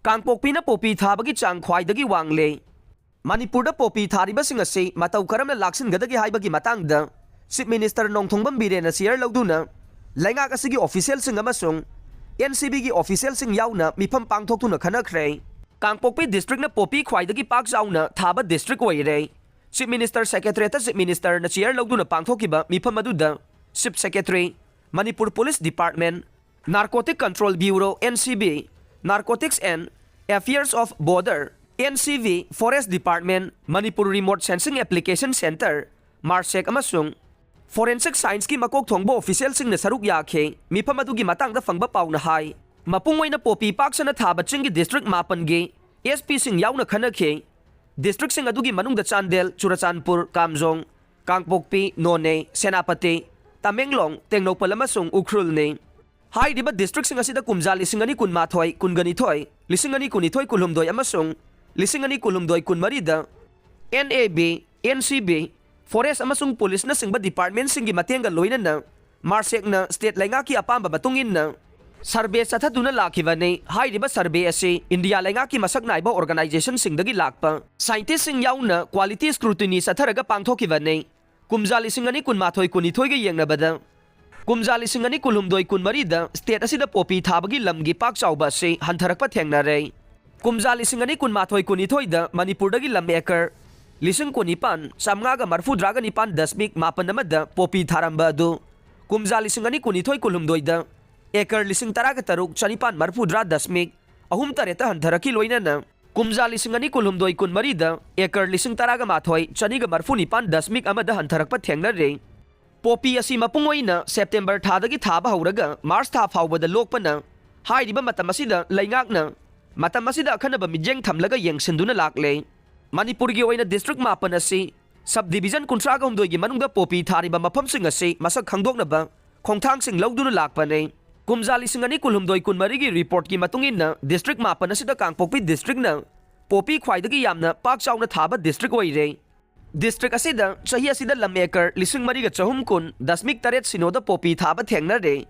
Kangpokpi na popi thabagi Chang Khwaidagi Wangli. Manipurda popi tharibasing asi matau karamna laksingadagi haibagi matangda Chief Minister Nongthongbam Biren Sir Lauduna Laingak asigi official sing amasung NCB gi official sing yauna mifam pangthoktuna khanakre. Kangpokpi district na popi Khwaidagi pak jauna thaba district oire. Chief Minister Secretary ta Chief Minister na Sir Lauduna pangthokiba mifam aduda Chief Secretary Manipur Police Department Narcotic Control Bureau NCB Narcotics and Affairs of Border NCV Forest Department Manipur Remote Sensing Application Center Marsek amasung Forensic Science ki makok thongbo official sing na saruk yakhe mifam adugi matangda fangba pauna hai mapungwai na popi paksana thaba chingi district mapan ge SP sing yauna khanakhe district sing adugi manungda Chandel Churachandpur Kamjong Kangpokpi None Senapati Tamenglong Tengnopal amasung Ukhrul ne Hai diba district sing asida kumjal lisingani kun mathoi kun ganithoi lisingani kunithoi kulumdoi amasung lisingani kulumdoi kun marida NAB NCB Forest amasung police na singba department singi matenga loina na Marsek na state lainga ki apamba batungin na survey sathatuna lakiba ne hai diba survey ase India lainga ki masak naiba organization singdagi lakpa scientist sing yauna quality scrutiny satharaga pangthokiba ne kumjal lisingani kun mathoi kunithoi ge yengnabada Kumjali singani kulumdoi kun marida state asida popi thabagi lamgi pak chauba se hantarakpa thengnare Kumjali singani kun mathoi kunithoi da Manipurdagi lam acre lising kunipan samnga ga marfudraga nipan dasmik mapan namada popi tharamba adu Kumjali singani kunithoi kulumdoi da acre lising taraga taruk chanipan marfudra dasmik ahum tareta hantaraki loina na Kumjali singani kulumdoi kun marida acre lising taraga mathoi chaniga marfu nipan dasmik amada hantarakpa thengnare Popi asi mapungoina September thadagi thaba hauraga March tha faubada lokpana haidiba matamasida laingakna matamasida akhanaba mijeng thamlaga yengsinduna lakle Manipur gi oina district mapan asi subdivision kuntraga humdoi gi manungda popi thariba mafamsing asi masak khangdoknaba khongthang sing lawduna lakpane kumjali singani kulhumdoi kunmari gi report gi matungina district mapan asida Kangpokpi district na popi khwaidagi yamna pak chauna thaba district oire District asida chahi asida lamekar lising mariga chahum kun dasmik taret sinoda popi thaba thengnare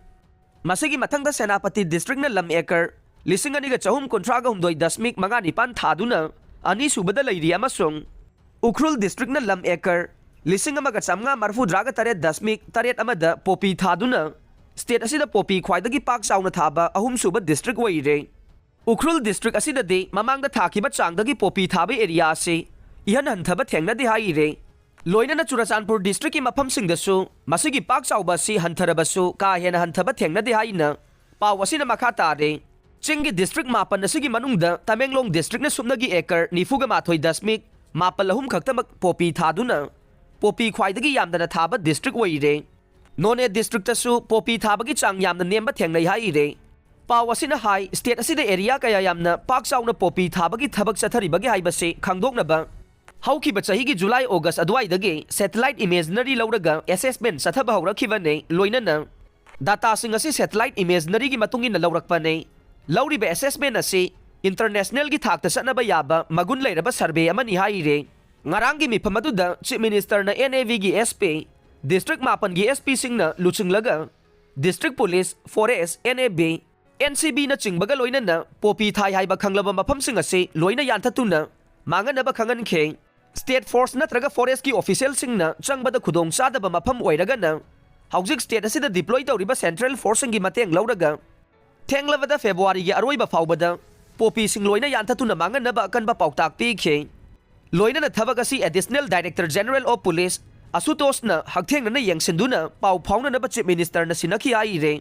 masigi mathangda Senapati district na lamekar lising aniga chahum kontraga humdoi dasmik manga nipan thaduna ani subada leiri amasung Ukhrul district na lamekar lising amaga chamnga marfu draga taret dasmik taret amada popi thaduna state asida popi khwaidagi pak chauna thaba ahum suba district waire Ukhrul district asida de mamangda thakiba changdagi popi thaba area se Ihan hanthaba thengnadi haire loina na Churachandpur district ki mafam singdasu masigi pak chauba si hantharabasu ka hena hanthaba thengnadi haina pawasina makha tare chingi district mapan asigi manungda Tamenglong district na sumnagi acre nifuga mathoi dasmik mapalahum khaktamak popi thaduna popi khwaidagi yamdana thaba district oire None district tasu popi thabagi chang yamna nemba thengnai haire pawasina hai state asida area kaya yamna pak chauna popi thabagi thabak chatharibagi haibase khangdoknaba Haukiba chahigi July August adwaidagi satellite imaginary lauraga assessment sathaba haurakibane loinana data sing asi satellite imaginary gi matungin laurakpane lauriba assessment asi international gi thakta sanaba yaba magun leiraba survey amani haire ngarangi mifam aduda Chief Minister na NAV gi SP district mapan gi SP singna luchinglaga district police forest NAB NCB na chingbaga loinana popi thai haiba khanglaba mafam sing asi loina yanthatuna manganaba khangan khe State Force natraga Forest ki official singna changbada khudong sadaba mafam oiraga na haujik state asida deploy tawriba Central Force ngi mateng lauraga thenglabada February gi aroiba faubada popi sing loina yanthatuna manganaba akanba pautak pi khe loina na thabag asi Additional Director General of Police Asutosh na hagthengna na yengsinduna pau phauna na Chief Minister na sinakhi aire